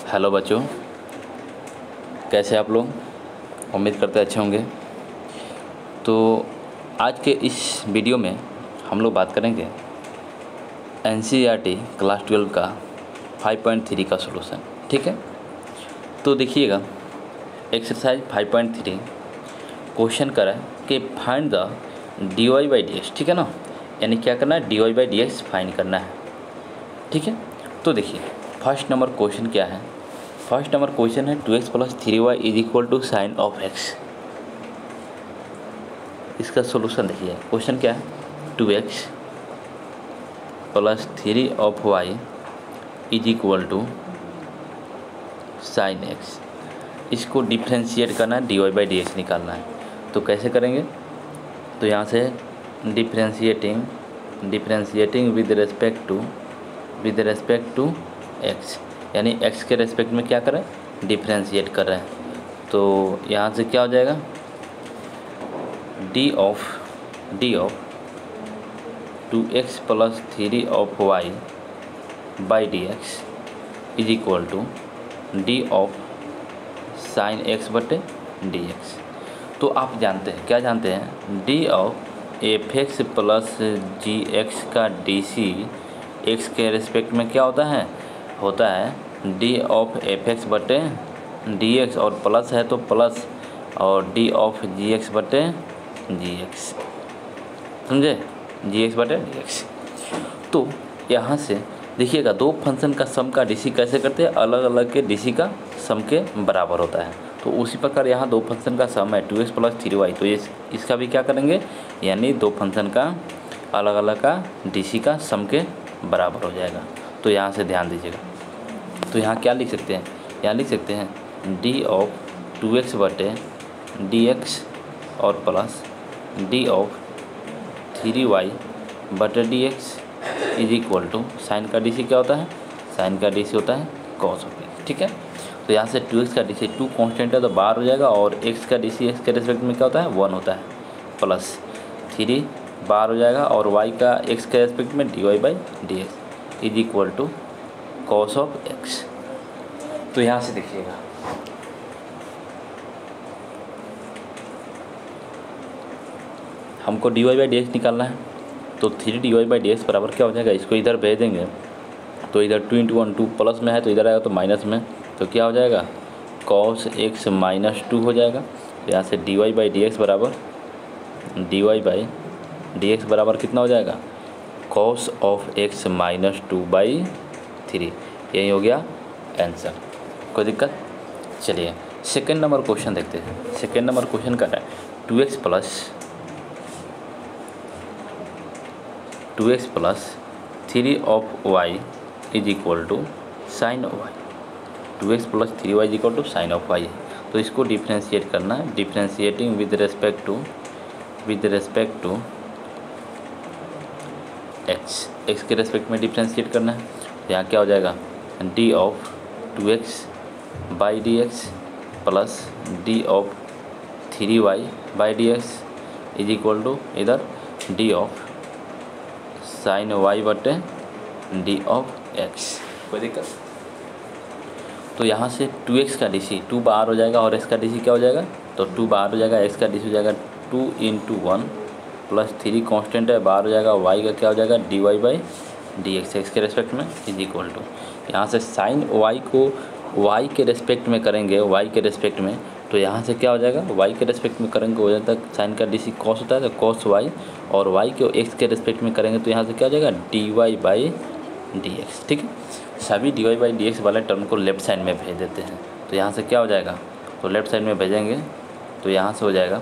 Hello बच्चों, कैसे आप लोग? उम्मीद करते अच्छे होंगे। तो आज के इस वीडियो में हम लोग बात करेंगे एनसीईआरटी क्लास 12 का 5.3 का सॉल्यूशन। ठीक है, तो देखिएगा एक्सरसाइज 5.3 क्वेश्चन करा है कि find the dy by d x. ठीक है ना, यानी क्या करना है, dy by d x find करना है। ठीक है, तो देखिए फर्स्ट नंबर क्वेश्चन क्या है। फर्स्ट नंबर क्वेश्चन है 2x plus 3y is equal to sine of x। इसका सोल्यूशन देखिए, क्वेश्चन क्या है, 2x plus 3 of y is equal to sine x। इसको डिफ्रेंशिएट करना है, dy बाई डी एक्स निकालना है। तो कैसे करेंगे, तो यहाँ से differentiating with respect to x, यानी x के रेस्पेक्ट में क्या करें, डिफ्रेंशिएट कर रहे हैं। तो यहाँ से क्या हो जाएगा, d of 2x plus 3 of y by d x is equal to d of sine x बटे डी एक्स। तो आप जानते हैं, क्या जानते हैं, d of f x plus g x का डी सी एक्स के रेस्पेक्ट में क्या होता है डी ऑफ एफ एक्स बटे डी एक्स, और प्लस है तो प्लस, और डी ऑफ जी एक्स बटे जी एक्स, समझे, जी एक्स बटे डी एक्स। तो यहाँ से देखिएगा दो फंक्शन का सम का डीसी कैसे करते हैं, अलग अलग के डीसी का सम के बराबर होता है। तो उसी प्रकार यहाँ दो फंक्शन का सम है 2x प्लस 3y, तो इसका भी क्या करेंगे, यानी दो फंक्शन का अलग अलग का डीसी का सम के बराबर हो जाएगा। तो यहाँ से ध्यान दीजिएगा, तो यहाँ क्या लिख सकते हैं, यहाँ लिख सकते हैं डी ऑफ 2x बटे डी एक्स और प्लस डी ऑफ 3y बटे d x is equal to sine का डीसी क्या होता है, साइन का डीसी होता है कॉस ऑफ एक्स। ठीक है, तो यहाँ से 2x का डीसी 2 कांस्टेंट है तो बाहर हो जाएगा, और x का डीसी x के रेस्पेक्ट में क्या होता है 1 होता है, प्लस 3 बाहर हो जाएगा, और y का x के रेस्पेक्ट में dy by d x is equal to cos of x। तो यहाँ से देखिएगा हमको dy बाई डी एक्स निकालना है, तो 3 dy बाई डी एक्स बराबर क्या हो जाएगा, इसको इधर भेज देंगे तो इधर 2 × 1 2 प्लस में है, तो इधर आएगा तो माइनस में, तो क्या हो जाएगा cos x माइनस 2 हो जाएगा। तो यहाँ से dy बाई डी एक्स बराबर कितना हो जाएगा, cos ऑफ x माइनस 2/3। यही हो गया आंसर, कोई दिक्कत। चलिए सेकेंड नंबर क्वेश्चन देखते हैं। सेकेंड नंबर क्वेश्चन का है 2x plus 3 of y is equal to sine of y। 2x plus 3y is equal to sine of y है, तो इसको डिफ्रेंशिएट करना है, differentiating with respect to x के रेस्पेक्ट में डिफ्रेंशिएट करना है। तो यहाँ क्या हो जाएगा, d of 2x by d x plus d of 3y by d x is equal to इधर डी ऑफ साइन y बटे डी ऑफ x। कोई दिक्कत। तो यहाँ से 2x का डीसी 2 बाहर हो जाएगा, और x का डीसी क्या हो जाएगा, तो 2 बाहर हो जाएगा, x का डीसी हो जाएगा 2 × 1 प्लस 3 कांस्टेंट है बाहर हो जाएगा, y का क्या हो जाएगा dy बाई डी एक्स के रेस्पेक्ट में इज इक्वल टू, यहाँ से साइन y को y के रेस्पेक्ट में करेंगे, y के रेस्पेक्ट में, तो यहाँ से क्या हो जाएगा, y के रेस्पेक्ट में करेंगे हो जाता है साइन का डीसी कॉस होता है, तो कॉस y, और y को x के रेस्पेक्ट में करेंगे तो यहाँ से क्या हो जाएगा dy बाई डी एक्स। ठीक है, सभी dy बाई डी एक्स वाले टर्म को लेफ्ट साइड में भेज देते हैं। तो यहाँ से क्या हो जाएगा, तो लेफ्ट साइड में भेजेंगे तो यहाँ से हो जाएगा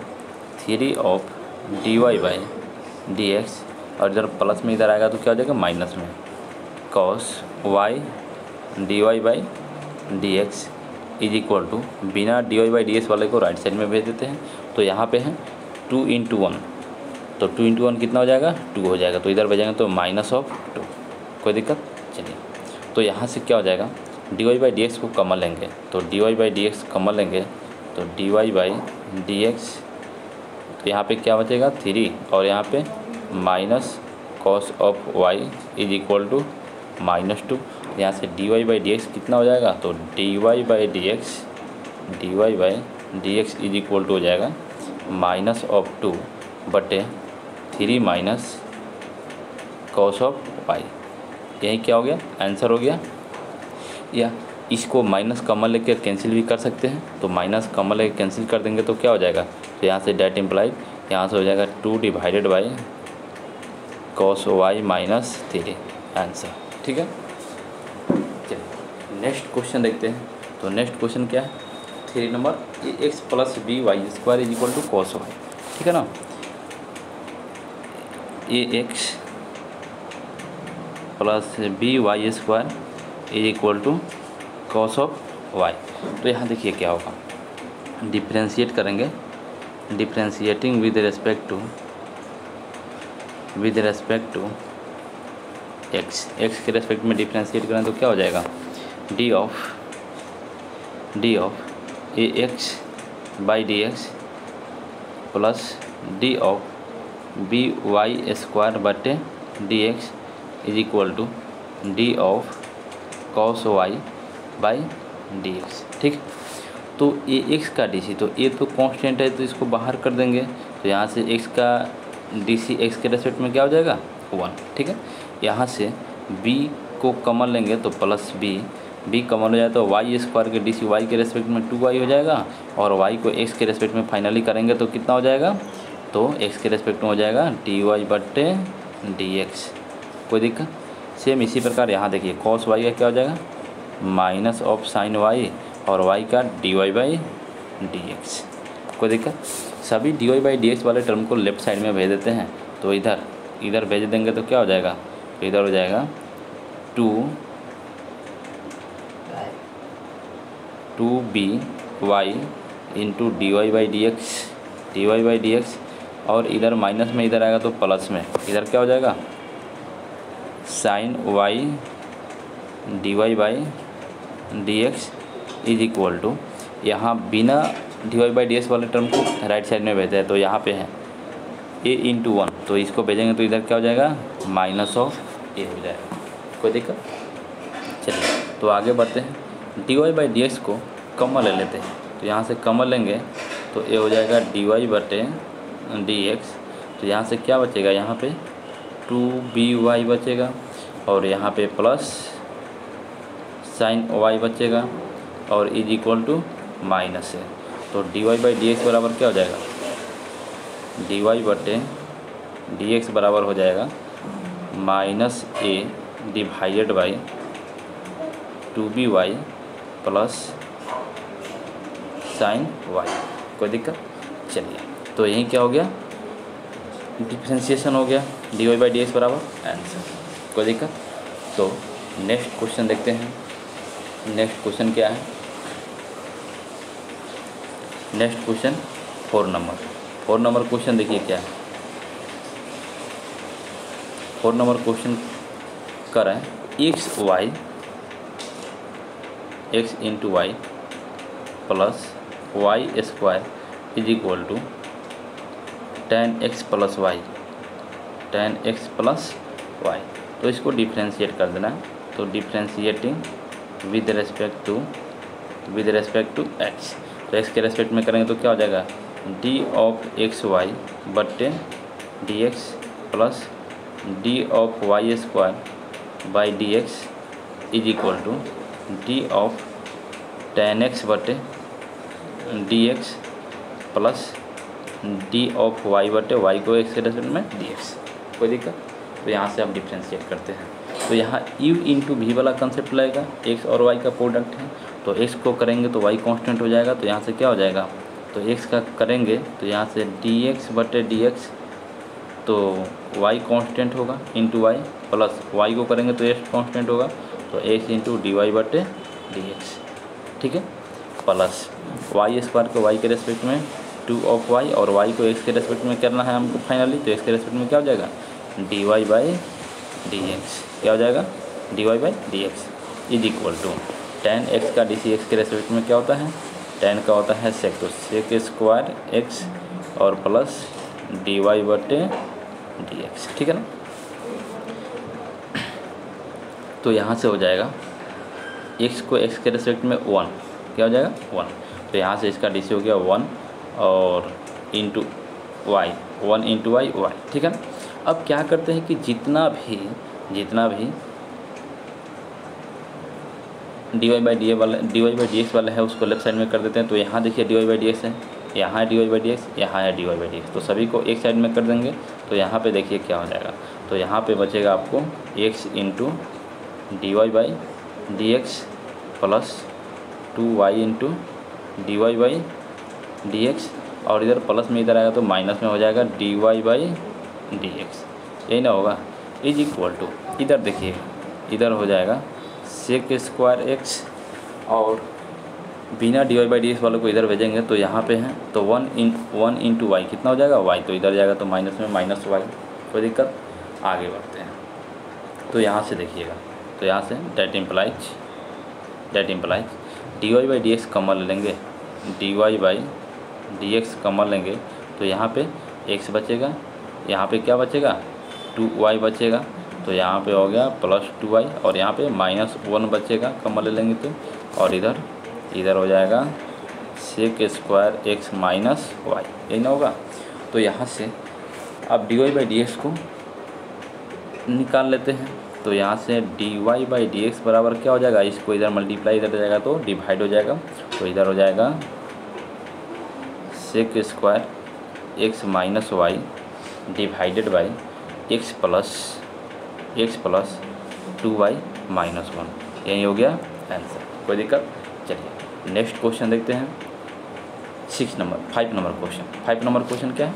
3 of dy by d x, और इधर प्लस में इधर आएगा तो क्या हो जाएगा माइनस में, cos y dy by d x is equal to, बिना dy बाई डी एक्स वाले को राइट साइड में भेज देते हैं। तो यहाँ पे है 2 × 1, तो 2 × 1 कितना हो जाएगा 2 हो जाएगा, तो इधर भेजेंगे तो माइनस ऑफ 2। कोई दिक्कत। चलिए तो यहाँ से क्या हो जाएगा, dy बाई डी एक्स को कॉमन लेंगे, तो dy by d x common लेंगे तो dy बाई डी एक्स, तो यहाँ पे क्या बचेगा 3, और यहाँ पे minus cos of y is equal to -2, यहाँ से dy बाई डी एक्स कितना हो जाएगा, तो dy by d x is equal to हो जाएगा -2 बटे 3 माइनस कॉस ऑफ वाई। यही क्या हो गया, आंसर हो गया। या इसको माइनस कॉमन लेकर कैंसिल भी कर सकते हैं, तो माइनस कॉमन लेकर कैंसिल कर देंगे तो क्या हो जाएगा, तो यहाँ से डेट इम्प्लाइड यहाँ से हो जाएगा 2 divided by cos y minus 3 answer. ठीक है, चलिए नेक्स्ट क्वेश्चन देखते हैं। तो नेक्स्ट क्वेश्चन क्या है, 3 number, a x plus b y square is equal to cos y. ठीक है ना, a x plus b y square is equal to cos of y. तो यहाँ देखिए क्या होगा, डिफ्रेंशिएट करेंगे, differentiating with respect to x, x के रेस्पेक्ट में डिफ्रेंशिएट करें तो क्या हो जाएगा, d of a x by d x plus d of b y square बटे d x is equal to d of cos y by d x. ठीक, तो ए एक्स का डी सी, तो ए तो कांस्टेंट है तो इसको बाहर कर देंगे, तो यहाँ से एक्स का डी सी एक्स के रेस्पेक्ट में क्या हो जाएगा 1। ठीक है, यहाँ से बी को कॉमन लेंगे तो प्लस बी कॉमन हो जाए तो वाई स्क्वायर के डी सी वाई के रेस्पेक्ट में 2y हो जाएगा, और वाई को एक्स के रेस्पेक्ट में फाइनली करेंगे तो कितना हो जाएगा, तो एक्स के रेस्पेक्ट में हो जाएगा डी वाई बटे डी एक्स। कोई दिक्कत, सेम इसी प्रकार यहाँ देखिए कॉस वाई का क्या हो जाएगा, माइनस ऑफ साइन वाई और वाई का d y by d x. कोई दिक्कत, सभी d y by d x वाले टर्म को लेफ्ट साइड में भेज देते हैं, तो इधर भेज देंगे तो क्या हो जाएगा, तो इधर हो जाएगा 2b y into d y by d x, और इधर माइनस में इधर आएगा तो प्लस में इधर क्या हो जाएगा, sine y d y by d x is equal to, यहाँ बिना d y by d x वाले टर्म को राइट साइड में भेजते हैं, तो यहाँ पे है a इंटू 1, तो इसको भेजेंगे तो इधर क्या हो जाएगा, माइनस ऑफ a हो जाएगा। कोई दिक्कत, चलिए तो आगे बढ़ते हैं। D y by d x को कॉमन ले लेते हैं, तो यहाँ से कॉमन लेंगे तो a हो जाएगा डी वाई बटे डी एक्स, तो यहाँ से क्या बचेगा, यहाँ पे 2by बचेगा, और यहाँ पे प्लस साइन वाई बचेगा, और इज इक्वल टू माइनस है, तो d y by d x बराबर क्या हो जाएगा, डी वाई बटे डी एक्स बराबर हो जाएगा minus a divided by 2by plus sine y. कोई दिक्कत, चलिए तो यही क्या हो गया, डिफ्रेंशिएशन हो गया, d y by d x बराबर आंसर। कोई दिक्कत, तो नेक्स्ट क्वेश्चन देखते हैं। नेक्स्ट क्वेश्चन क्या है, नेक्स्ट क्वेश्चन 4 नंबर क्वेश्चन देखिए क्या है। 4 नंबर क्वेश्चन कर रहा है x into y plus y square is equal to 10x plus y, तो इसको डिफ्रेंशिएट कर देना है, तो differentiating with respect to x, तो x के रेस्पेक्ट में करेंगे तो क्या हो जाएगा, डी ऑफ एक्स वाई बटे d x plus d of y square by d x is equal to d of 10x बटे d x plus d of y बटे वाई को एक्स के रेस्पेक्ट में डी एक्स। कोई दिक्कत, तो यहाँ से आप डिफ्रेंशिएट करते हैं, तो यहाँ u इंटू वी वाला कंसेप्ट लगेगा, x और y का प्रोडक्ट है, तो x को करेंगे तो y कांस्टेंट हो जाएगा, तो यहाँ से क्या हो जाएगा, तो x का करेंगे तो यहाँ से dx बटे dx, तो y कांस्टेंट होगा इंटू वाई, प्लस y को करेंगे तो x कांस्टेंट होगा, तो x इंटू डी वाई बटे डी एक्स। ठीक है, प्लस वाई स्क्वायर को y के रेस्पेक्ट में 2 ऑफ y, और y को x के रेस्पेक्ट में करना है हमको फाइनली, तो x के रेस्पेक्ट में क्या हो जाएगा, d y by d x, क्या हो जाएगा, d y by d x is equal to 10x का डी सी एक्स के रेस्पेक्ट में क्या होता है, 10 का होता है सेक, तो सेक स्क्वायर एक्स और प्लस डी वाई बटे डी एक्स। ठीक है ना, तो यहाँ से हो जाएगा x को x के रेस्पेक्ट में 1, क्या हो जाएगा 1। तो यहाँ से इसका DC हो गया 1 और इंटू वाई, 1 इंटू वाई, ठीक है ना। अब क्या करते हैं कि जितना भी dy बाई डी एक्स वाला है उसको लेफ्ट साइड में कर देते हैं। तो यहाँ देखिए dy बाई डी एक्स है, यहाँ है dy बाई डी एक्स, यहाँ है dy बाई डी एक्स, तो सभी को एक साइड में कर देंगे। तो यहाँ पे देखिए क्या हो जाएगा, तो यहाँ पे बचेगा आपको x into dy by d x plus 2y into dy by d x, और इधर प्लस में इधर आएगा तो माइनस में हो जाएगा dy बाई डी एक्स, यही ना होगा, इज इक्वल टू, इधर देखिए इधर हो जाएगा सेक स्क्वायर एक्स, और बिना dy बाई डी एक्स वालों को इधर भेजेंगे तो यहाँ पे है तो 1 इंटू वाई कितना हो जाएगा y, तो इधर जाएगा तो माइनस में माइनस वाई, कोई दिक्कत। आगे बढ़ते हैं, तो यहाँ से देखिएगा, तो यहाँ से date implies dy by d x common ले लेंगे, dy by d x common लेंगे, तो यहाँ पे x बचेगा, यहाँ पे क्या बचेगा 2y बचेगा, तो यहाँ पे हो गया प्लस 2y, और यहाँ पे माइनस 1 बचेगा कॉमन ले लेंगे तो, और इधर हो जाएगा sec square x minus y, यही ना होगा। तो यहाँ से अब dy बाई डी एक्स को निकाल लेते हैं, तो यहाँ से dy बाई डी एक्स बराबर क्या हो जाएगा, इसको इधर मल्टीप्लाई इधर जाएगा तो डिवाइड हो जाएगा, तो इधर हो जाएगा sec square x minus y divided by x plus 2y minus 1, यही हो गया आंसर, कोई दिक्कत। चलिए नेक्स्ट क्वेश्चन देखते हैं, 5 नंबर क्वेश्चन क्या है,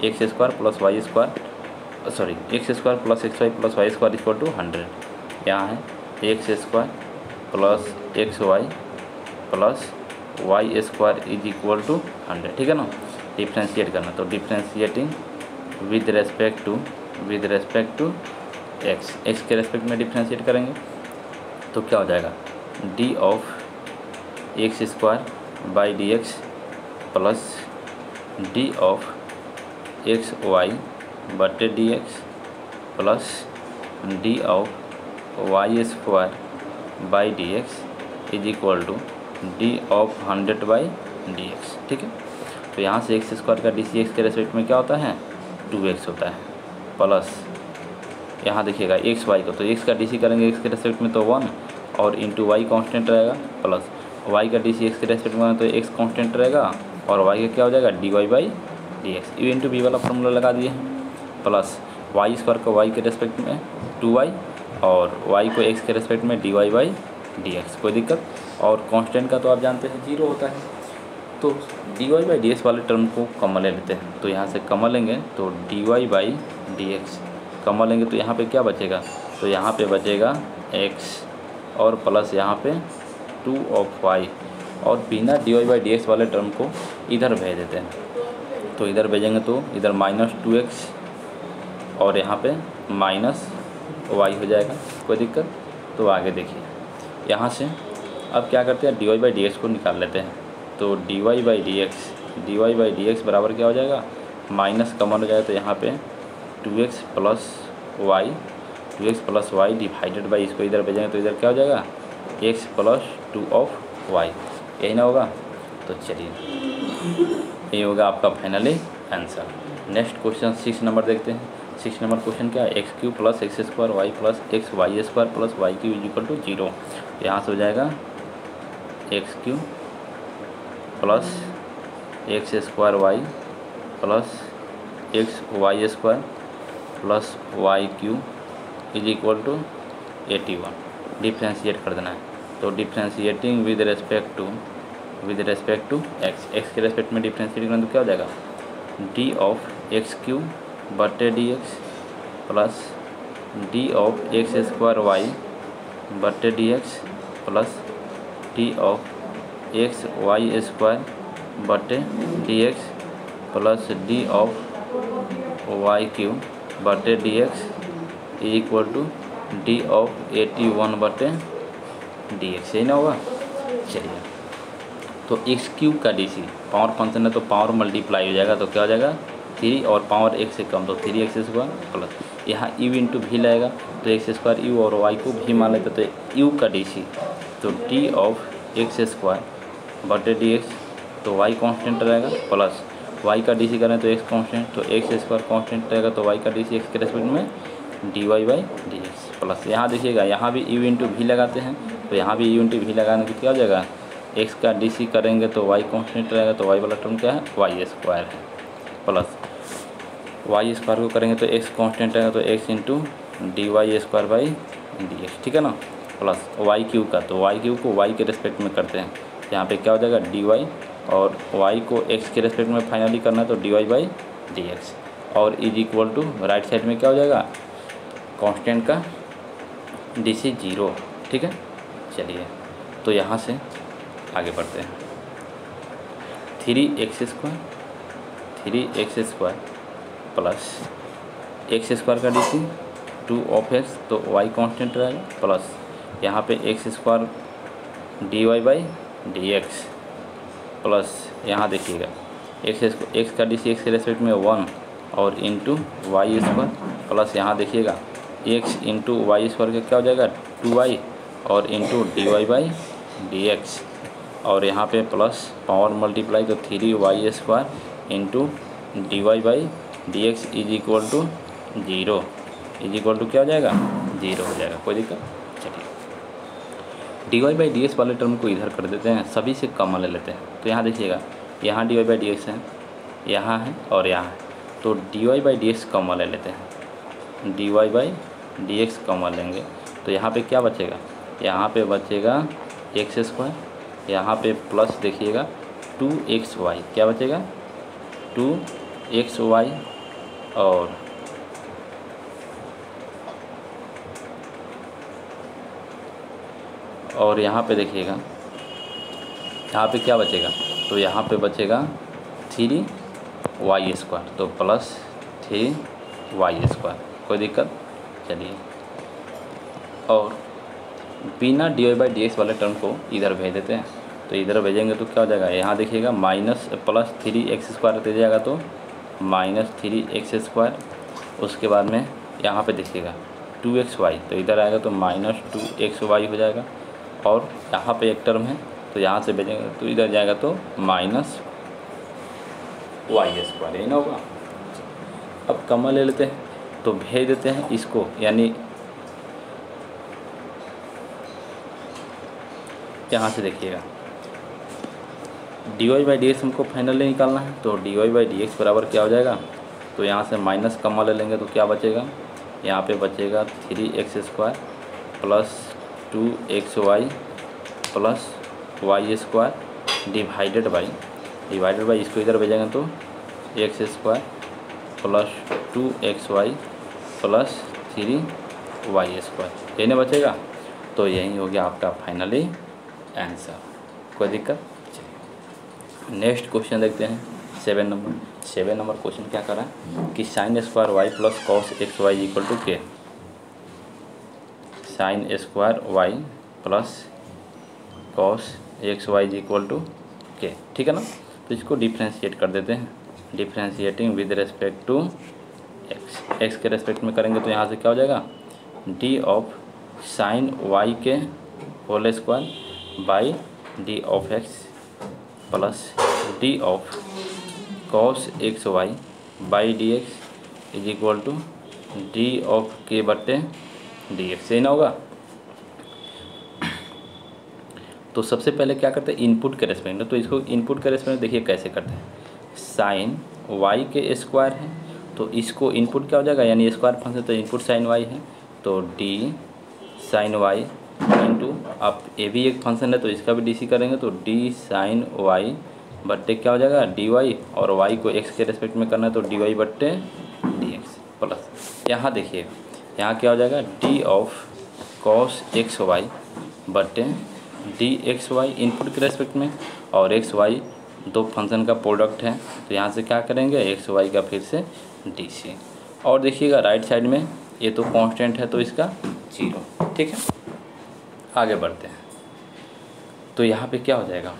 x square plus x y plus y square equal to 100। यहाँ है x square plus x y plus y square is equal to 100, ठीक है ना। डिफ्रेंशिएट करना, तो differentiating with respect to x के रेस्पेक्ट में डिफ्रेंशिएट करेंगे तो क्या हो जाएगा d of x square by d x plus d of x y बटे d x plus d of y square by d x is equal to d of 100 by d x, ठीक है। तो यहाँ से एक्स स्क्वायर का d c x के respect में क्या होता है 2x होता है, प्लस यहाँ देखिएगा एक्स वाई को, तो एक्स का डी सी करेंगे एक्स के रेस्पेक्ट में तो 1, और इंटू वाई कॉन्स्टेंट रहेगा, प्लस वाई का डी सी एक्स के रेस्पेक्ट में तो एक्स कॉन्स्टेंट रहेगा, और वाई का क्या हो जाएगा d y by d x, u into b वाला फॉर्मूला लगा दिए हैं, प्लस वाई स्क्वायर को वाई के रेस्पेक्ट में 2y, और वाई को एक्स के रेस्पेक्ट में d y by d x, कोई दिक्कत। और कांस्टेंट का तो आप जानते हैं 0 होता है, तो d y by d x वाले टर्म को कॉमन ले लेते हैं, तो यहाँ से कॉमन लेंगे तो d y by d x common लेंगे, तो यहाँ पे क्या बचेगा, तो यहाँ पे बचेगा x और प्लस यहाँ पे 2 ऑफ y, और बिना d y by d x वाले टर्म को इधर भेज देते हैं, तो इधर भेजेंगे तो इधर माइनस 2x और यहाँ पे माइनस y हो जाएगा, कोई दिक्कत। तो आगे देखिए यहाँ से अब क्या करते हैं d y by d x को निकाल लेते हैं, तो d y by d x बराबर क्या हो जाएगा माइनस कॉमन हो जाएगा, तो यहाँ पे 2x plus Y divided by, इसको इधर भेजेंगे तो इधर क्या हो जाएगा x प्लस 2 ऑफ y, यही ना होगा। तो चलिए यही होगा आपका finally answer. Next question 6 number देखते हैं। 6 नंबर क्वेश्चन क्या है, x cube plus x square y plus x y square plus y cube is equal to 0। यहाँ से हो जाएगा x cube plus x square y plus x y square plus y cube is equal to 81। Differentiate कर देना है, तो differentiating with respect to x के respect में डिफ्रेंशिएट करना तो क्या हो जाएगा डी ऑफ एक्स क्यू बटे d x plus d of x square y बटे d x plus d of x y square बटे d x plus d of y cube बटे d x equal to d of 81 बटे d x, यही ना होगा। चलिए तो x cube का डी सी पावर फंक्शन है तो पावर मल्टीप्लाई हो जाएगा, तो क्या हो जाएगा 3 और पावर 1 से कम तो 3x स्क्वायर प्लस यहाँ u इंटू भी लगेगा तो एक्स स्क्वायर यू और y को भी मान लेते तो u का डी तो d ऑफ एक्स स्क्वायर बटे डी एक्स तो y कांस्टेंट रहेगा प्लस y का डी करें तो x कांस्टेंट तो एक्स स्क्वायर कांस्टेंट रहेगा तो y का डी एक्स के रेस्पेक्ट में dy by d x plus यहाँ देखिएगा यहाँ भी u इंटू भी लगाते हैं तो यहाँ भी u इंटू भी लगाने की क्या हो जाएगा x का डी करेंगे तो y कांस्टेंट रहेगा तो y वाला टर्म क्या है y स्क्वायर है प्लस y स्क्वायर को करेंगे तो x कांस्टेंट रहेगा तो x into d y square by d x ठीक है ना प्लस वाई क्यू का तो वाई क्यू को y के रेस्पेक्ट में करते हैं यहाँ पे क्या हो जाएगा डी वाई और y को x के रेस्पेक्ट में फाइनली करना है तो d y by d x और is equal to right side में क्या हो जाएगा कांस्टेंट का डी सी 0 ठीक है। चलिए तो यहाँ से आगे बढ़ते हैं 3x square plus x square का डी सी 2 ऑफ एक्स तो y कांस्टेंट रहेगा प्लस यहाँ पे x square d y by d x plus यहाँ देखिएगा एक्स का डी सी एक्स के रेस्पेक्ट में 1 और इंटू वाई स्क्वायर प्लस यहाँ देखिएगा एक्स इंटू वाई स्क्वायर का क्या हो जाएगा 2y और into d y by d x और यहाँ पे प्लस पावर मल्टीप्लाई तो 3y square into d y by d x is equal to 0 is equal to क्या हो जाएगा 0 हो जाएगा कोई दिक्कत। चलिए d y by d x वाले टर्म को इधर कर देते हैं सभी से कॉमन ले लेते हैं तो यहाँ देखिएगा यहाँ d y by d x है यहाँ है और यहाँ है तो d y by d x common ले लेते हैं d y by d x common लेंगे तो यहाँ पे क्या बचेगा यहाँ पे बचेगा एक्स स्क्वायर यहाँ पे प्लस देखिएगा 2xy क्या बचेगा 2xy और यहाँ पे देखिएगा यहाँ पे क्या बचेगा तो यहाँ पे बचेगा 3y स्क्वायर तो प्लस 3y स्क्वायर कोई दिक्कत। चलिए और बिना d y by d x वाले टर्म को इधर भेज देते हैं तो इधर भेजेंगे तो क्या हो जाएगा यहाँ देखिएगा माइनस प्लस 3x स्क्वायर दे जाएगा तो माइनस 3x स्क्वायर उसके बाद में यहाँ पे देखिएगा 2xy तो इधर आएगा तो माइनस 2xy हो जाएगा और यहाँ पे एक टर्म है तो यहाँ से भेजेंगे तो इधर जाएगा तो माइनस y स्क्वायर यही ना होगा। अब कॉमन ले लेते हैं तो भेज देते हैं इसको यानी यहाँ से देखिएगा d y by d x हमको फाइनली निकालना है तो d y by d x बराबर क्या हो जाएगा तो यहाँ से माइनस कॉमन ले लेंगे तो क्या बचेगा यहाँ पे बचेगा 3x square plus 2xy plus y square divided by इसको इधर भेजेंगे तो x square plus 2xy plus 3y square यही ना बचेगा तो यही हो गया आपका फाइनली आंसर कोई दिक्कत। नेक्स्ट क्वेश्चन देखते हैं 7 नंबर क्वेश्चन क्या कर रहा है कि sine square y plus cos x y equal to k sine square y plus cos x y equal to k ठीक है ना। तो इसको डिफ्रेंशिएट कर देते हैं differentiating with respect to x के रेस्पेक्ट में करेंगे तो यहाँ से क्या हो जाएगा डी ऑफ साइन वाई के whole square by d of x plus d of cos x y by d x is equal to d of के बट्टे डी एक्स सही ना होगा। तो सबसे पहले क्या करते हैं इनपुट के रेस्पेक्ट में तो इसको इनपुट के रेस्पेक्ट में देखिए कैसे करते हैं साइन वाई के स्क्वायर है तो इसको इनपुट क्या हो जाएगा यानी स्क्वायर फंक्शन तो इनपुट साइन वाई है तो डी साइन वाई इंटू अब ये भी एक फंक्शन है तो इसका भी डी करेंगे तो डी साइन वाई बट्टे क्या हो जाएगा डी वाई और वाई को एक्स के रेस्पेक्ट में करना है तो डी वाई बट्टे डी एक्स प्लस यहाँ देखिए यहाँ क्या हो जाएगा d of cos x y बट्टे डी एक्स वाई इनपुट के रेस्पेक्ट में और एक्स वाई दो फंक्शन का प्रोडक्ट है तो यहाँ से क्या करेंगे एक्स वाई का फिर से डी सी और देखिएगा राइट साइड में ये तो कांस्टेंट है तो इसका 0 ठीक है। आगे बढ़ते हैं तो यहाँ पे क्या हो जाएगा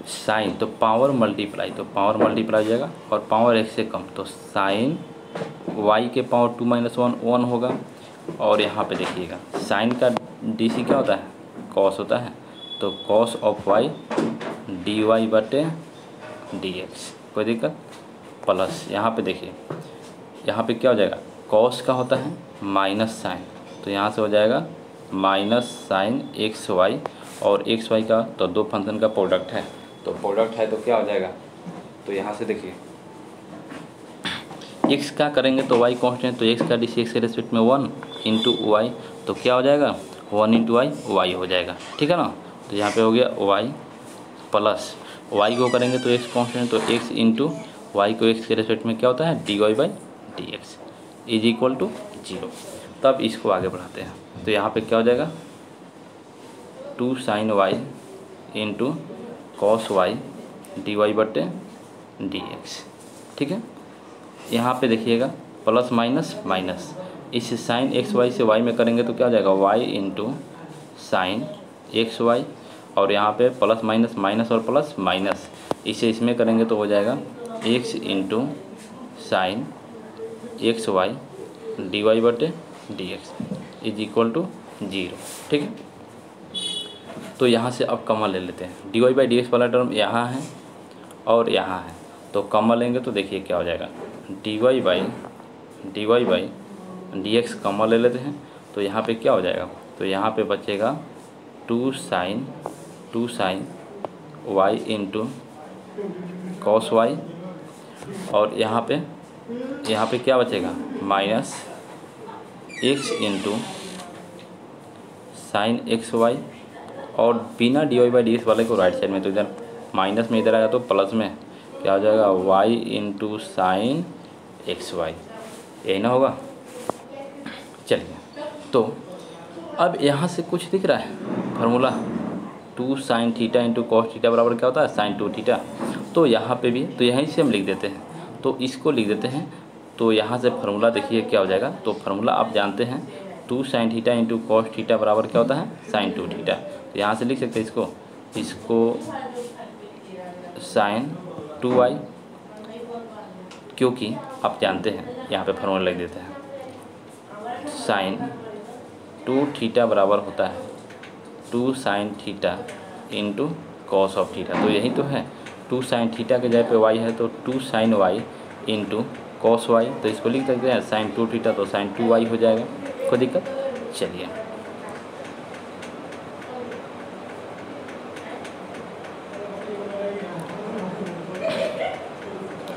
साइन तो पावर मल्टीप्लाई हो जाएगा और पावर x से कम तो साइन y के पावर 2 - 1 1 होगा। और यहाँ पे देखिएगा साइन का DC क्या होता है, कॉस होता है, तो कॉस ऑफ y dy/dx, कोई दिक्कत। प्लस यहाँ पे देखिए, यहाँ पे क्या हो जाएगा, कॉस का होता है माइनस साइन, तो यहाँ से हो जाएगा माइनस साइन xy, और xy का तो दो फंक्शन का प्रोडक्ट है, तो प्रोडक्ट है तो क्या हो जाएगा, तो यहाँ से देखिए x का करेंगे तो y कांस्टेंट, तो x का DC x के रेस्पेक्ट में 1 इंटू वाई, तो क्या हो जाएगा 1 इंटू वाई वाई हो जाएगा, ठीक है ना। तो यहाँ पे हो गया y प्लस y को करेंगे तो x कांस्टेंट, तो x इंटू वाई को x के रेस्पेक्ट में क्या होता है dy/dx इज इक्वल टू 0। तब इसको आगे बढ़ाते हैं, तो यहाँ पे क्या हो जाएगा 2 sin y into cos y dy/dx, ठीक है। यहाँ पे देखिएगा प्लस माइनस माइनस, इस साइन xy से y में करेंगे तो क्या हो जाएगा y इंटू साइन xy, और यहाँ पे प्लस माइनस माइनस और प्लस माइनस, इसे इसमें करेंगे तो हो जाएगा x into sine xy dy/dx is equal to 0, ठीक है। तो यहाँ से अब कॉमन ले लेते हैं, dy/dx वाला टर्म यहाँ है और यहाँ है, तो कॉमन लेंगे तो देखिए क्या हो जाएगा dy/dx कॉमन ले लेते हैं, तो यहाँ पे क्या हो जाएगा, तो यहाँ पे बचेगा 2 sin y into cos y, और यहाँ पे क्या बचेगा minus x into sine xy, और बिना dy/dx वाले को राइट साइड में, तो इधर माइनस में इधर आएगा तो प्लस में क्या हो जाएगा y इंटू साइन xy, यही ना होगा। चलिए, तो अब यहाँ से कुछ दिख रहा है formula 2 sin theta into cos theta बराबर क्या होता है साइन 2 थीटा, तो यहाँ पे भी तो यहीं से हम लिख देते हैं, तो इसको लिख देते हैं, तो यहाँ से फार्मूला देखिए क्या हो जाएगा, तो फार्मूला आप जानते हैं 2 sin theta into cos theta बराबर क्या होता है साइन 2 थीटा, तो यहाँ से लिख सकते हैं इसको साइन 2y, क्योंकि आप जानते हैं यहाँ पे फार्मूला लिख देते हैं साइन 2 थीटा बराबर होता है 2 sin theta into cos of theta, तो यही तो है 2 sin थीटा के जगह पे y है तो 2 sin y into cos y, तो इसको लिख सकते हैं साइन 2 थीटा, तो साइन 2y हो जाएगा, कोई दिक्कत। चलिए,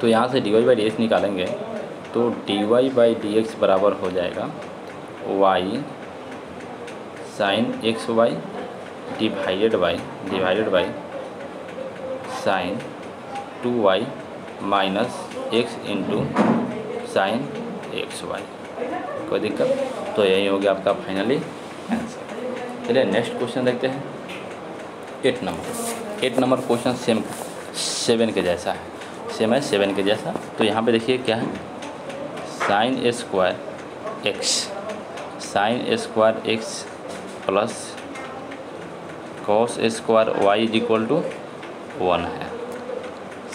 तो यहाँ से dy/dx निकालेंगे तो dy/dx बराबर हो जाएगा y sine xy divided by sine 2y minus x into sine xy, कोई दिक्कत। तो यही हो गया आपका फाइनली आंसर। चलिए नेक्स्ट क्वेश्चन देखते हैं, 8 नंबर क्वेश्चन सेम 7 के जैसा है, सेम है 7 के जैसा। तो यहाँ पे देखिए क्या है, sine square x plus cos square y is equal to 1 है,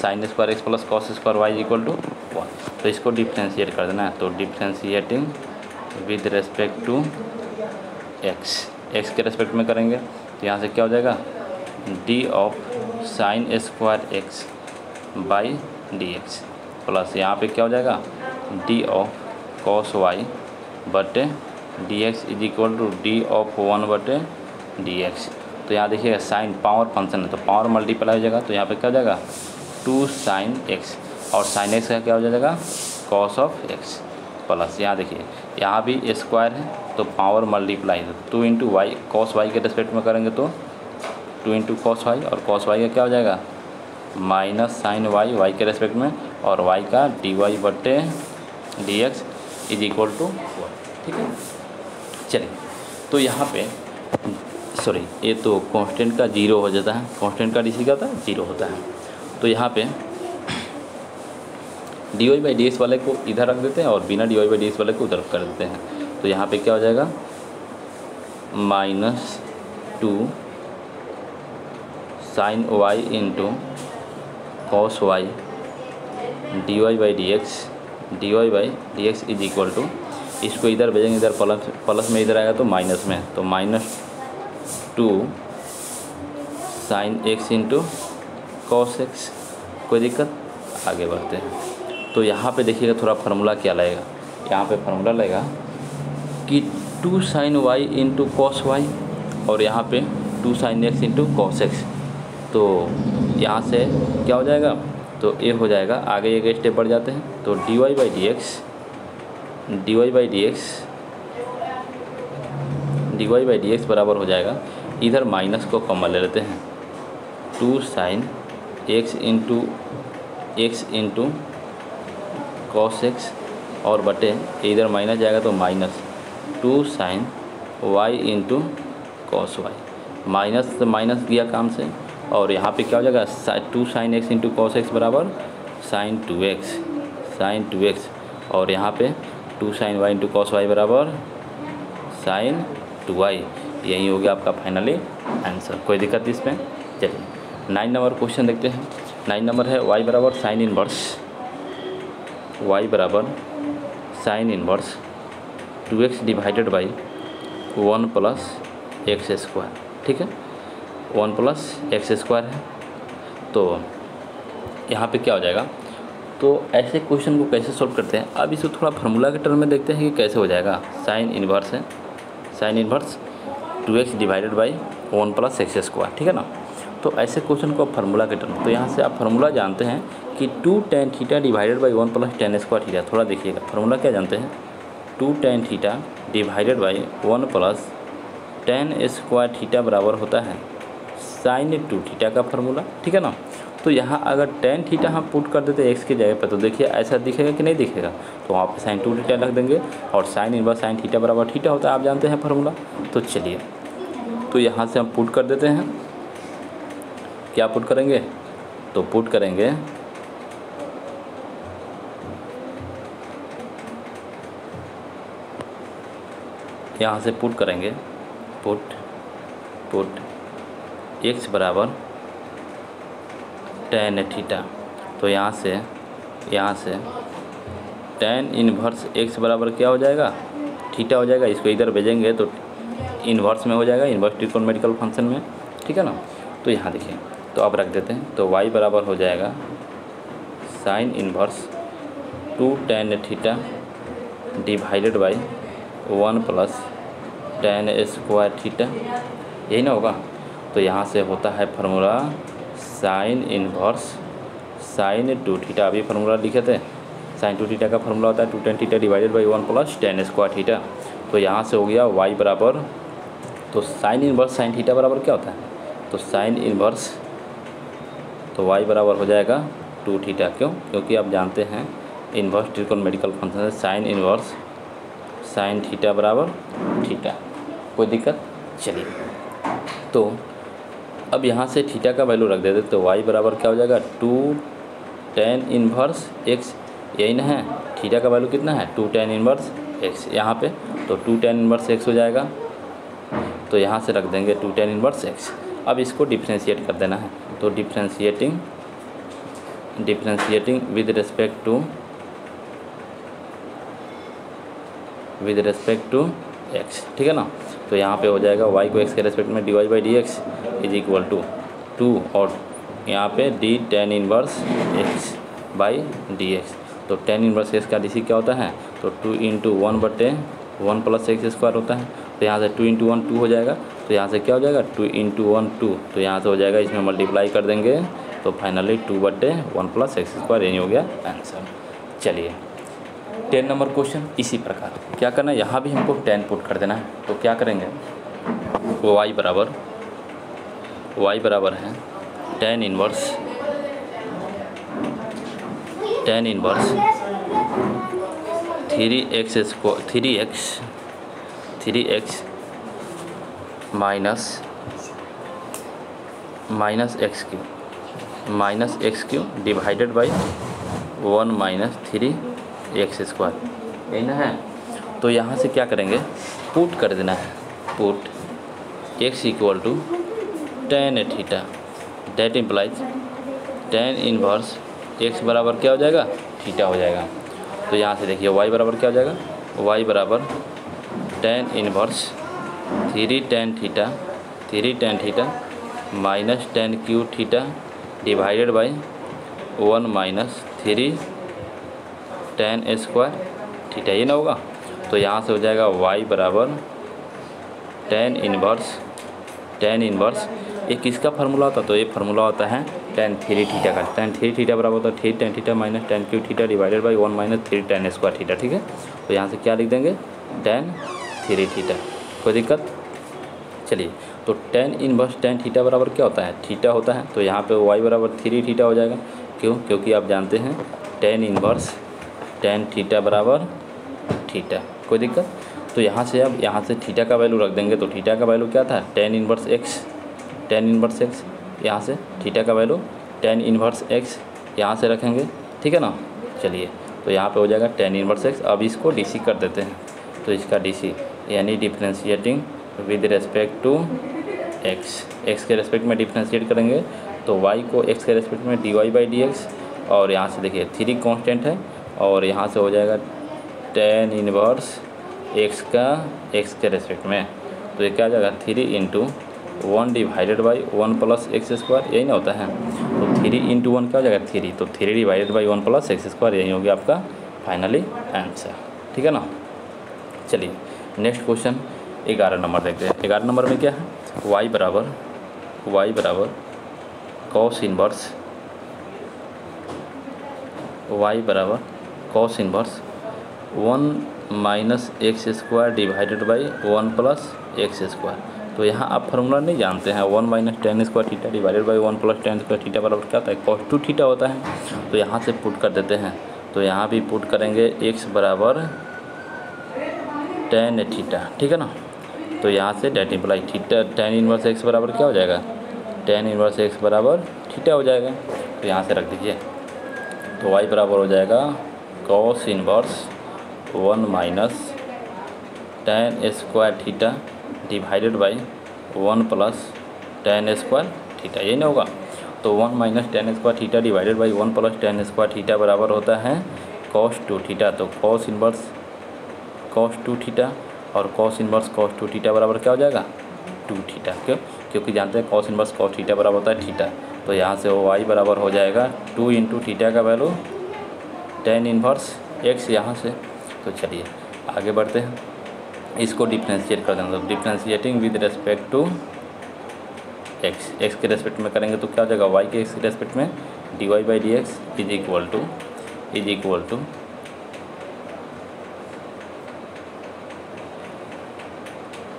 sine square x plus cos square y is equal to 1। तो इसको डिफ्रेंशिएट कर देना है, तो differentiating with respect to x के रेस्पेक्ट में करेंगे तो यहाँ से क्या हो जाएगा d of sine square x by d x plus यहाँ पे क्या हो जाएगा डी ऑफ कॉस वाई बटे d x is equal to d of 1 बटे डी एक्स। तो यहाँ देखिएगा साइन पावर फंक्शन है तो पावर मल्टीप्लाई हो जाएगा, तो यहाँ पे क्या हो जाएगा 2 साइन एक्स और साइन एक्स का क्या हो जाएगा कॉस ऑफ एक्स प्लस यहाँ देखिए यहाँ भी स्क्वायर है तो पावर मल्टीप्लाई है 2 इंटू वाई, कॉस वाई के रेस्पेक्ट में करेंगे तो 2 इंटू कॉस वाई और कॉस वाई का क्या हो जाएगा माइनस साइन वाई वाई के रेस्पेक्ट में और वाई का डी वाई बटे d x is equal to 1, ठीक है। चलिए तो यहाँ पे सॉरी ये तो कांस्टेंट का 0 हो जाता है, कांस्टेंट का डीसी क्या होता है 0 होता है। तो यहाँ पे d y by d x वाले को इधर रख देते हैं और बिना d y by d x वाले को उधर कर देते हैं। तो यहाँ पे क्या हो जाएगा -2 sine y into cos y d y by d x is equal to, इसको इधर भेजेंगे, इधर प्लस में, इधर आएगा तो माइनस में, तो -2 sine x into cos x. कोई दिक्कत? आगे बढ़ते हैं। तो यहाँ पे देखिएगा थोड़ा फार्मूला क्या लगेगा, यहाँ पे फार्मूला लगेगा कि 2 sine y into cos y और यहाँ पे 2 sine x into cos x. तो यहाँ से क्या हो जाएगा, तो ये हो जाएगा, आगे एक स्टेप बढ़ जाते हैं, तो d y by d x बराबर हो जाएगा, इधर माइनस को कॉमन ले लेते हैं, 2 sine x into cos x और बटे इधर माइनस जाएगा तो minus 2 sine y into cos y, minus से माइनस गया काम से, और यहाँ पे क्या हो जाएगा, 2 sine x into cos x बराबर साइन 2x, और यहाँ पे 2 sine y into cos y बराबर साइन 2y। यही हो गया आपका फाइनली आंसर। कोई दिक्कत इसमें? चलिए 9 नंबर क्वेश्चन देखते हैं। 9 नंबर है y बराबर sine inverse 2x divided by 1 plus x square. ठीक है, 1 प्लस एक्स स्क्वायर है। तो यहाँ पे क्या हो जाएगा, तो ऐसे क्वेश्चन को कैसे सॉल्व करते हैं, अब इसे थोड़ा फार्मूला के टर्म में देखते हैं कि कैसे हो जाएगा। साइन इन्वर्स है, sign inverse 2x divided by 1 plus x square. ठीक है ना, तो ऐसे क्वेश्चन को फार्मूला के टर्म, तो यहाँ से आप फार्मूला जानते हैं कि 2 tan theta divided by 1 plus tan square theta. थोड़ा देखिएगा फार्मूला क्या जानते हैं, 2 tan theta divided by 1 plus tan square theta बराबर होता है साइन 2 थीटा का फार्मूला। ठीक है ना, तो यहाँ अगर tan थीटा हम पुट कर देते एक्स की जगह पर, तो देखिए ऐसा दिखेगा कि नहीं दिखेगा, तो वहाँ पे साइन 2 थीटा रख देंगे, और साइन इनवर्स साइन थीटा बराबर थीटा होता है, आप जानते हैं फार्मूला। तो चलिए, तो यहाँ से हम पुट कर देते हैं, क्या पुट करेंगे, तो पुट करेंगे यहाँ से पुट करेंगे, पुट एक्स बराबर tan थीटा, तो यहाँ से tan इन्वर्स एक्स बराबर क्या हो जाएगा, थीटा हो जाएगा। इसको इधर भेजेंगे तो इन्वर्स में हो जाएगा, इन्वर्स ट्रिगोनोमेट्रिकल फंक्शन में। ठीक है ना, तो यहाँ देखिए, तो अब रख देते हैं, तो y बराबर हो जाएगा sine inverse 2 tan theta divided by 1 plus tan square theta, यही ना होगा। तो यहाँ से होता है formula sine inverse sine 2 theta, अभी फार्मूला लिखे थे, साइन 2 थीटा का फार्मूला होता है 2 tan theta divided by 1 plus tan square theta. तो यहाँ से हो गया y बराबर, तो साइन इन्वर्स साइन थीटा बराबर क्या होता है, तो साइन इन्वर्स, तो y बराबर हो जाएगा 2 थीटा। क्यों? क्योंकि आप जानते हैं इन्वर्स ट्रिगोनोमेट्रिकल फंक्शन है, साइन इन्वर्स साइन थीटा बराबर थीटा। कोई दिक्कत? चलिए, तो अब यहाँ से थीटा का वैल्यू रख देते, तो y बराबर क्या हो जाएगा, 2 tan इन्वर्स x, यही ना है, थीटा का वैल्यू कितना है, 2 tan इन्वर्स x यहाँ पे, तो 2 tan इन्वर्स x हो जाएगा। तो यहाँ से रख देंगे 2 tan इन्वर्स x। अब इसको डिफ्रेंशिएट कर देना है, तो differentiating with respect to x। ठीक है ना, तो यहाँ पे हो जाएगा y को x के रेस्पेक्ट में dy by d x is equal to 2, और यहाँ पे d tan inverse x by d x. तो tan इन्वर्स x का डी क्या होता है, तो 2 इंटू 1 बटे 1 प्लस एक्स स्क्वायर होता है। तो यहाँ से 2 इंटू 1 2 हो जाएगा, तो यहाँ से क्या हो जाएगा, 2 इंटू 1 2, तो यहाँ से हो जाएगा, इसमें मल्टीप्लाई कर देंगे, तो फाइनली 2 बटे 1 प्लस एक्स स्क्वायर, यही हो गया आंसर। चलिए 10 नंबर क्वेश्चन इसी प्रकार क्या करना है, यहाँ भी हमको tan पुट कर देना है। तो क्या करेंगे, y बराबर है tan inverse 3x minus x Q divided by 1 minus 3x square, यही ना है। तो यहाँ से क्या करेंगे, पुट कर देना है, put x equal to tan theta, that implies tan inverse x बराबर क्या हो जाएगा, थीटा हो जाएगा। तो यहाँ से देखिए y बराबर क्या हो जाएगा, y बराबर tan inverse three tan theta minus ten Q theta divided by 1 minus three ten square theta, ये ना होगा। तो यहाँ से हो जाएगा y बराबर टेन इनवर्स ये किसका फार्मूला होता है, तो ये फार्मूला होता है टेन थ्री थीटा का। टेन थ्री थीटा बराबर होता है three tan theta minus ten Q theta divided by 1 minus three ten square theta, ठीक है। तो यहाँ से क्या लिख देंगे, टेन थ्री थीटा, कोई दिक्कत। चलिए, तो टेन इनवर्स टेन थीटा बराबर क्या होता है, थीटा होता है। तो यहाँ पे y बराबर थ्री थीटा हो जाएगा, क्यों, क्योंकि आप जानते हैं टेन इनवर्स टेन थीटा बराबर थीटा, कोई दिक्कत। तो यहाँ से अब यहाँ से थीटा का वैल्यू रख देंगे, तो थीटा का वैल्यू क्या था, टेन इनवर्स एक्स, यहाँ से थीटा का वैल्यू टेन इनवर्स एक्स यहाँ से रखेंगे, ठीक है ना। चलिए, तो यहाँ पे हो जाएगा टेन इनवर्स एक्स। अब इसको डीसी कर देते हैं, तो इसका डीसी यानी differentiating with respect to x के रेस्पेक्ट में डिफ्रेंशिएट करेंगे, तो y को x के रेस्पेक्ट में dy बाई डी एक्स, और यहाँ से देखिए थ्री कांस्टेंट है, और यहाँ से हो जाएगा टेन इनवर्स x का x के रेस्पेक्ट में, तो ये क्या हो जाएगा three into one divided by one plus x square, यही ना होता है। तो थ्री इंटू वन क्या हो जाएगा थ्री, तो three divided by one plus x square, यही हो गया आपका फाइनली आंसर, ठीक है ना। चलिए नेक्स्ट क्वेश्चन 11 नंबर देखते हैं। 11 नंबर में क्या है, y बराबर cos inverse 1 minus x square divided by one plus x square. तो यहाँ आप फार्मूला नहीं जानते हैं, 1 minus tan square theta divided by 1 plus tan square theta बराबर क्या होता है, कॉस टू थीटा होता है। तो यहाँ से पुट कर देते हैं, तो यहाँ भी पुट करेंगे x बराबर टेन थीटा, ठीक है ना। तो यहाँ से that imply theta tan inverse x बराबर क्या हो जाएगा, टेन इनवर्स एक्स बराबर थीटा हो जाएगा। तो यहाँ से रख दीजिए, तो y बराबर हो जाएगा cos inverse 1 minus tan square theta divided by 1 plus tan square theta, यही ना होगा। तो 1 minus tan square theta divided by 1 plus tan square theta बराबर होता है कॉस टू थीटा। तो cos inverse cos two theta, और cos inverse cos two theta बराबर क्या हो जाएगा, टू थीटा, क्यों, क्योंकि जानते हैं कॉस इनवर्स कॉस थीटा बराबर होता है थीटा। तो यहाँ से वो y बराबर हो जाएगा टू इंटू थीटा का वैल्यू टेन इनवर्स एक्स यहाँ से। तो चलिए आगे बढ़ते हैं, इसको डिफ्रेंशिएट कर देंगे, तो differentiating with respect to x के रेस्पेक्ट में करेंगे तो क्या हो जाएगा, y के एक्स के रेस्पेक्ट में dy by d x is equal to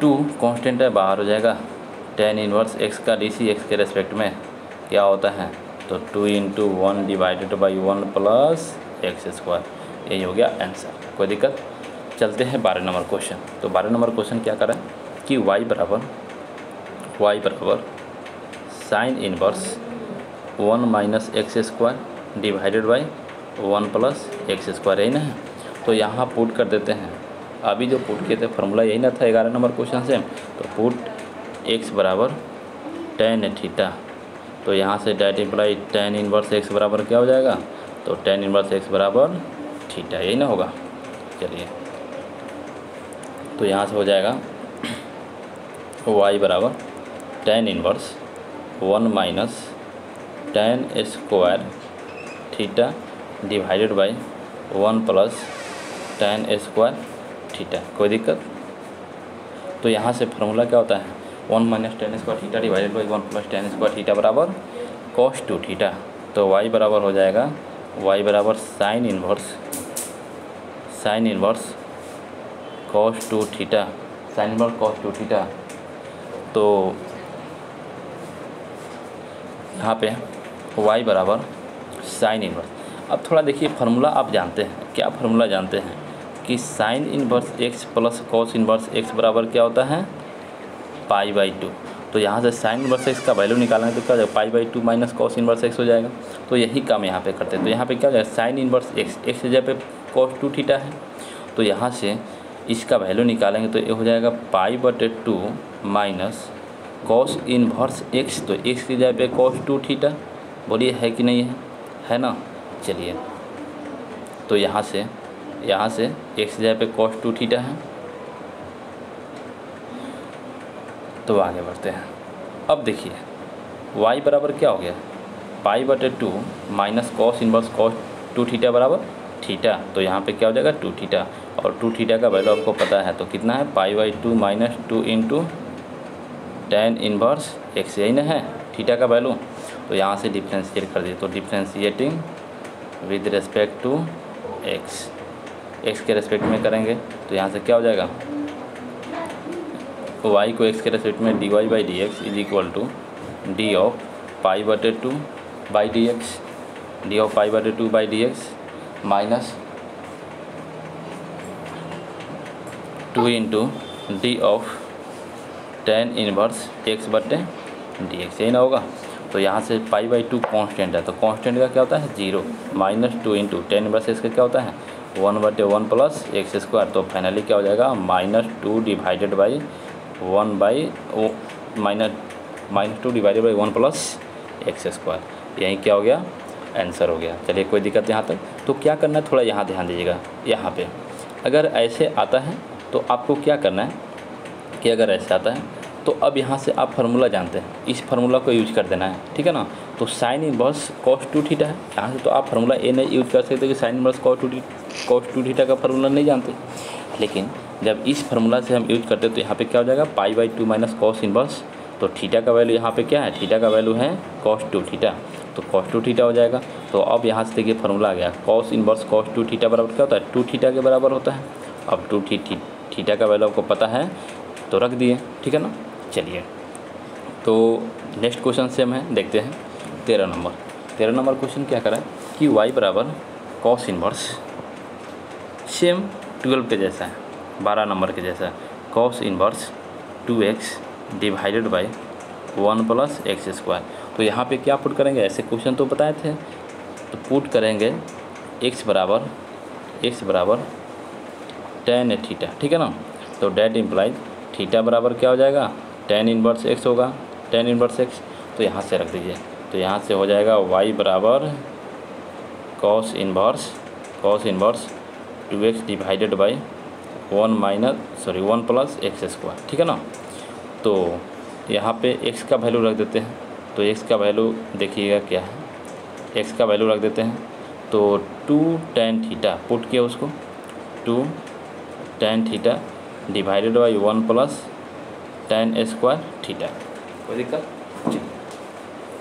two constant है बाहर हो जाएगा, टेन इनवर्स एक्स का डीसी एक्स के रेस्पेक्ट में क्या होता है, तो two into one divided by one plus x square, यही हो गया आंसर, कोई दिक्कत। चलते हैं 12 नंबर क्वेश्चन। तो 12 नंबर क्वेश्चन क्या करें कि y बराबर sine inverse 1 minus x square divided by 1 plus x square, यही ना है। तो यहाँ पुट कर देते हैं, अभी जो पुट किए थे फार्मूला यही ना था 11 नंबर क्वेश्चन से। तो पुट x बराबर टेन थीटा, तो यहाँ से that imply tan inverse x बराबर क्या हो जाएगा, तो टेन इनवर्स x बराबर थीटा, यही ना होगा। चलिए, तो यहाँ से हो जाएगा y बराबर tan inverse 1 minus tan square theta divided by 1 plus tan square theta, कोई दिक्कत। तो यहाँ से फार्मूला क्या होता है, 1 minus tan square theta divided by 1 plus tan square theta बराबर कॉस टू थीटा। तो y बराबर हो जाएगा y बराबर sine inverse cos two theta, sine inverse cos two theta. तो यहाँ पे y बराबर साइन इनवर्स। अब थोड़ा देखिए फार्मूला आप जानते हैं, क्या फार्मूला जानते हैं कि sign inverse x plus cos inverse x बराबर क्या होता है, पाई बाई टू। तो यहाँ से साइन इनवर्स x का वैल्यू निकालेंगे तो क्या हो जाएगा, pi by two minus cos inverse x हो जाएगा। तो यही काम यहाँ पे करते हैं। तो यहाँ पे क्या हो जाएगा, साइन इनवर्स x की जगह पे कॉस टू थीटा है, तो यहाँ से इसका वैल्यू निकालेंगे तो ये हो जाएगा पाई बटे two minus cos inverse x, तो एक्स की जगह पे कॉस 2 थीटा, बोलिए है कि नहीं है ना। चलिए तो यहाँ से एक्स की जगह पे कॉस 2 थीटा है। तो आगे बढ़ते हैं। अब देखिए y बराबर क्या हो गया, पाई बटे 2 minus cos inverse cos 2 theta बराबर थीटा। तो यहाँ पे क्या हो जाएगा 2 थीटा, और 2 थीटा का वैल्यू आपको पता है, तो कितना है पाई by 2 minus 2 into ten inverse x, यही ना है थीटा का वैल्यू। तो यहाँ से डिफ्रेंशिएट कर दिए, तो differentiating with respect to x के रेस्पेक्ट में करेंगे, तो यहाँ से क्या हो जाएगा y को x के रेस्पेक्ट में dy by d x is equal to d of pi बटे 2 by d x, d of pi बटे 2 by d x minus 2 into d of tan inverse x बटे डी एक्स, यही ना होगा। तो यहाँ से पाई बाई 2 कॉन्स्टेंट है, तो कॉन्स्टेंट का क्या होता है 0, minus 2 into ten inverse x का क्या होता है 1 बटे 1 प्लस एक्स स्क्वायर। तो फाइनली क्या हो जाएगा -2 divided by 1 by -2 divided by 1 plus x square, यही क्या हो गया आंसर हो गया। चलिए कोई दिक्कत यहाँ तक। तो क्या करना है, थोड़ा यहाँ ध्यान दीजिएगा। यहाँ पे अगर ऐसे आता है तो आपको क्या करना है कि अगर ऐसे आता है तो अब यहाँ से आप फार्मूला जानते हैं, इस फार्मूला को यूज कर देना है, ठीक है ना। तो साइन इनवर्स कॉस 2 थीटा है, यहाँ से तो आप फार्मूला ए नहीं यूज कर सकते कि साइन इनवर्स कॉस 2 थीटा का फार्मूला नहीं जानते। लेकिन जब इस फार्मूला से हम यूज करते हैं तो यहाँ पे क्या हो जाएगा पाई बाई 2 माइनस कॉस इनवर्स, तो थीटा का वैल्यू यहाँ पे क्या है, थीटा का वैल्यू है कॉस 2 थीटा, तो कॉस 2 थीटा हो जाएगा। तो अब यहाँ से देखिए फार्मूला आ गया, कॉस इनवर्स कॉस 2 थीटा बराबर क्या होता है 2 थीटा के बराबर होता है। अब 2 थीटा का वैल्यू आपको पता है तो रख दिए, ठीक है ना। चलिए तो नेक्स्ट क्वेश्चन सेम है, देखते हैं 13 नंबर क्वेश्चन क्या करा है कि y बराबर कॉस इनवर्स सेम 12 के जैसा है, 12 नंबर के जैसा cos inverse 2x divided by 1 plus x square. तो यहाँ पे क्या पुट करेंगे, ऐसे क्वेश्चन तो बताए थे, तो पुट करेंगे x बराबर tan थीटा, ठीक है ना। तो डेट इम्प्लाइज थीटा बराबर क्या हो जाएगा tan इनवर्स x होगा, tan इनवर्स x, तो यहाँ से रख दीजिए। तो यहाँ से हो जाएगा y बराबर cos inverse 2x divided by 1 plus x square, ठीक है ना। तो यहाँ पे x का वैल्यू रख देते हैं, तो x का वैल्यू देखिएगा क्या है, x का वैल्यू रख देते हैं। तो 2 tan थीटा पुट किया उसको, 2 tan theta divided by 1 plus tan square theta, कोई दिक्कत।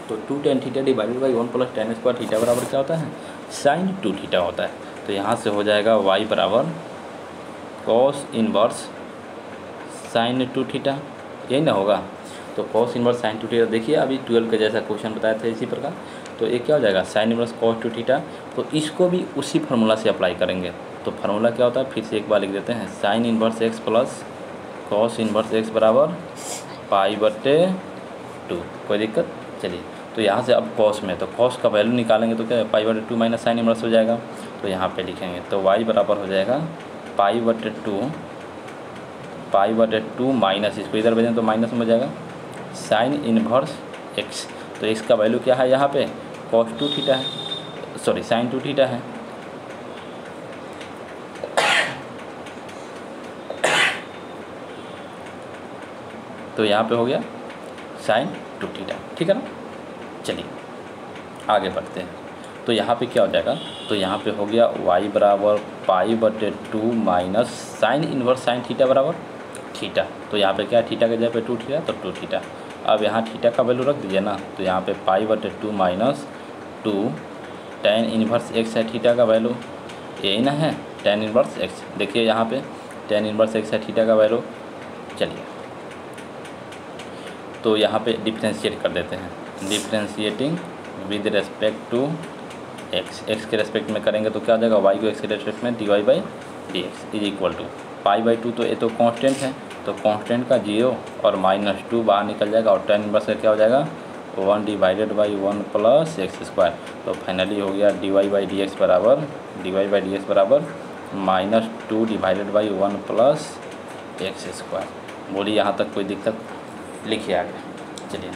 तो 2 tan theta divided by 1 plus tan square theta बराबर क्या होता है sin 2 थीटा होता है। तो यहाँ से हो जाएगा y बराबर कॉस इनवर्स sin 2 थीटा, यही ना होगा। तो कॉस इनवर्स sin 2 थीटा, देखिए अभी 12 का जैसा क्वेश्चन बताया था इसी प्रकार। तो ये क्या हो जाएगा sin इनवर्स cos 2 थीटा, तो इसको भी उसी फार्मूला से अप्लाई करेंगे। तो फार्मूला क्या होता है फिर से एक बार लिख देते हैं, sin inverse x plus cos inverse x बराबर पाई बटे 2, कोई दिक्कत। चलिए तो यहाँ से अब कॉस में, तो कॉस का वैल्यू निकालेंगे तो क्या है पाई बटे 2 माइनस साइन इनवर्स हो जाएगा। तो यहाँ पे लिखेंगे तो y बराबर हो जाएगा पाई बटे 2 माइनस, इसको इधर भेजें तो माइनस में हो जाएगा साइन इनवर्स x। तो x का वैल्यू क्या है यहाँ पे cos 2 थीटा है, सॉरी sin 2 थीटा है। तो यहाँ पे हो गया sin 2 थीटा, ठीक है ना। चलिए आगे बढ़ते हैं। तो यहाँ पे क्या हो जाएगा, तो यहाँ पे हो गया y बराबर पाई बटे 2 minus sine inverse sine theta बराबर थीटा। तो यहाँ पे क्या है थीटा के जगह पे 2 थीटा, तो 2 थीटा। अब यहाँ थीटा का वैल्यू रख दीजिए ना, तो यहाँ पे पाई बटे 2 माइनस 2 tan इनवर्स x है थीटा का वैल्यू, यही ना है tan इनवर्स x। देखिए यहाँ पे tan इनवर्स x है थीटा का वैल्यू। चलिए तो यहाँ पे डिफ्रेंशिएट कर देते हैं, differentiating with respect to x के रेस्पेक्ट में करेंगे तो क्या हो जाएगा y को x के रेस्पेक्ट में dy by d x is equal to pi by 2, तो ये तो कांस्टेंट है, तो कांस्टेंट का 0 और -2 बाहर निकल जाएगा और tan इनवर्स का क्या हो जाएगा 1 divided by 1 plus x square. तो फाइनली हो गया dy बाई डी एक्स बराबर -2 divided by 1 plus x square. बोलिए यहाँ तक कोई दिक्कत, लिखिए आगे। चलिए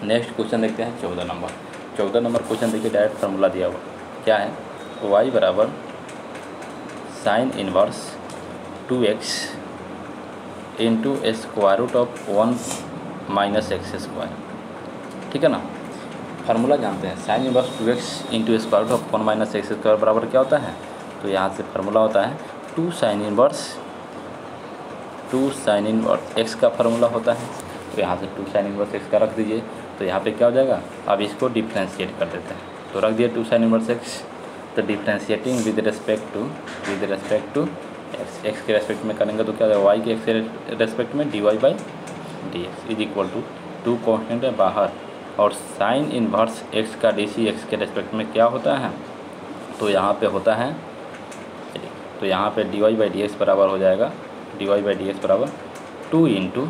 नेक्स्ट क्वेश्चन देखते हैं 14 नंबर क्वेश्चन देखिए, डायरेक्ट फार्मूला दिया हुआ क्या है, y बराबर sine inverse 2x into square root of 1 minus x square. ठीक है ना, फार्मूला जानते हैं, sine inverse 2x into square root of 1 minus x square बराबर क्या होता है, तो यहाँ से फार्मूला होता है 2 साइन इनवर्स x का फार्मूला होता है, तो यहाँ से 2 साइन इनवर्स x का रख दीजिए, तो यहाँ पे क्या हो जाएगा, अब इसको डिफ्रेंशिएट कर देते हैं, तो रख दिया 2 साइन इनवर्स x, तो differentiating with respect to x के रेस्पेक्ट में करेंगे तो क्या हो जाएगा, y के x के रेस्पेक्ट में dy by d x is equal to 2 constant है बाहर, और साइन इनवर्स x का डी x के रेस्पेक्ट में क्या होता है, तो यहाँ पे होता है, चलिए तो यहाँ पे dy बाई डी एक्स बराबर हो जाएगा, dy बाई डी एक्स बराबर 2 इंटू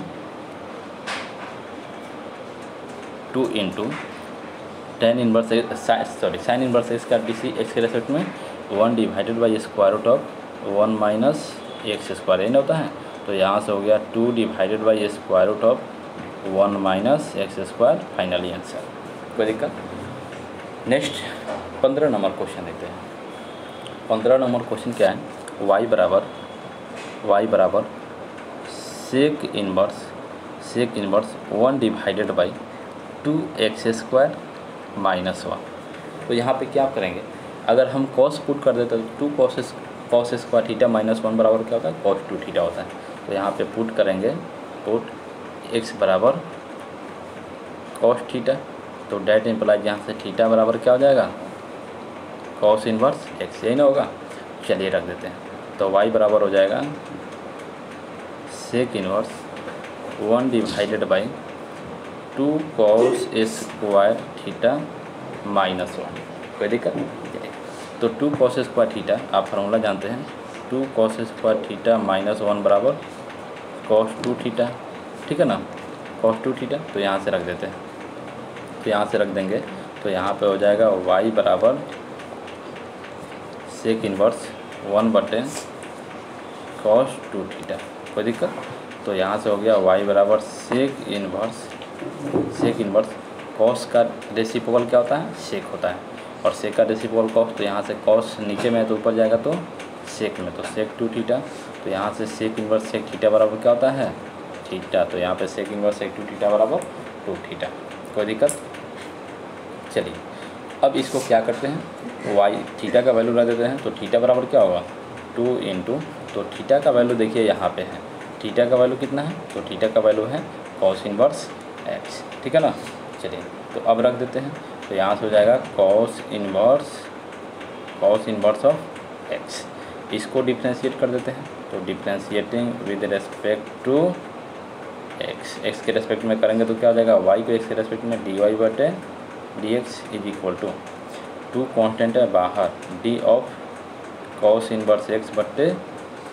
साइन इनवर्स x का डी x के रेस्पेक्ट में 1 divided by square root of 1 minus x square एन होता है, तो यहाँ से हो गया 2 divided by square root of 1 minus x square, finally answer. कोई दिक्कत। नेक्स्ट 15 नंबर क्वेश्चन देखते हैं। 15 नंबर क्वेश्चन क्या है, y बराबर sec inverse 1 divided by 2x square minus 1। तो यहाँ पे क्या करेंगे, अगर हम कॉस पुट कर देते तो 2 कॉस स्क्वायर थीटा माइनस 1 बराबर क्या होता है, कॉस 2 थीटा होता है, तो यहाँ पे पुट करेंगे, पुट x बराबर कॉस थीटा, तो डेट इम्प्लाइज यहाँ से थीटा बराबर क्या हो जाएगा, कॉस इनवर्स x, यही ना होगा, चलिए रख देते हैं, तो y बराबर हो जाएगा sec inverse 1 divided by 2 cos square theta minus 1। कोई दिक्कत नहीं, तो 2 कॉस स्क्वायर थीटा आप फार्मूला जानते हैं, 2 कॉस स्क्वायर थीटा माइनस 1 बराबर कॉस 2 थीटा। ठीक है ना, कॉस 2 थीटा, तो यहाँ से रख देते हैं, तो यहाँ से रख देंगे, तो यहाँ पे हो जाएगा y बराबर सेक इनवर्स 1 बटे कॉस 2 थीटा। कोई दिक्कत, तो यहाँ से हो गया y बराबर सेक इनवर्स कॉस का रेसिप्रोकल क्या होता है, सेक होता है, और सेक का रेसिप्रोकल कॉस, तो यहाँ से कॉस नीचे में है तो ऊपर जाएगा तो सेक में, तो सेक 2 थीटा, तो यहाँ से सेक इनवर्स सेक थीटा बराबर क्या होता है, थीटा, तो यहाँ पे सेक इनवर्स सेक 2 थीटा बराबर 2 थीटा। कोई दिक्कत। चलिए अब इसको क्या करते हैं, y थीटा का वैल्यू रख देते हैं, तो थीटा बराबर क्या होगा 2 इंटू, तो थीटा का वैल्यू देखिए यहाँ पे है, थीटा का वैल्यू कितना है, तो थीटा का वैल्यू है कॉस इनवर्स x। ठीक है ना, चलिए तो अब रख देते हैं, तो यहाँ से हो जाएगा कॉस इनवर्स ऑफ x, इसको डिफ्रेंशिएट कर देते हैं, तो differentiating with respect to x के रेस्पेक्ट में करेंगे तो क्या हो जाएगा, y को x के रेस्पेक्ट में dy बटे d x is equal to 2 constant है बाहर, d of cos inverse x बटे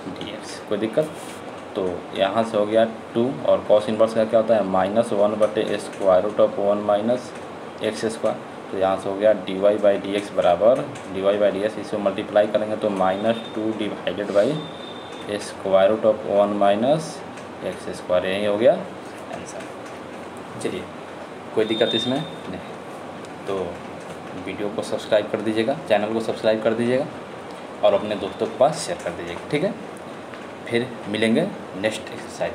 डी एक्स। कोई दिक्कत, तो यहाँ से हो गया 2, और कॉस इनवर्स का क्या होता है माइनस 1 बटे square root of 1 minus x square, तो यहाँ से हो गया dy बाई डी एक्स बराबर dy बाई डी एक्स, इसको मल्टीप्लाई करेंगे तो minus 2 divided by square root of 1 minus x square, यही हो गया आंसर। चलिए कोई दिक्कत इसमें नहीं, तो वीडियो को सब्सक्राइब कर दीजिएगा, चैनल को सब्सक्राइब कर दीजिएगा, और अपने दोस्तों के पास शेयर कर दीजिएगा। ठीक है, फिर मिलेंगे नेक्स्ट एक्सरसाइज।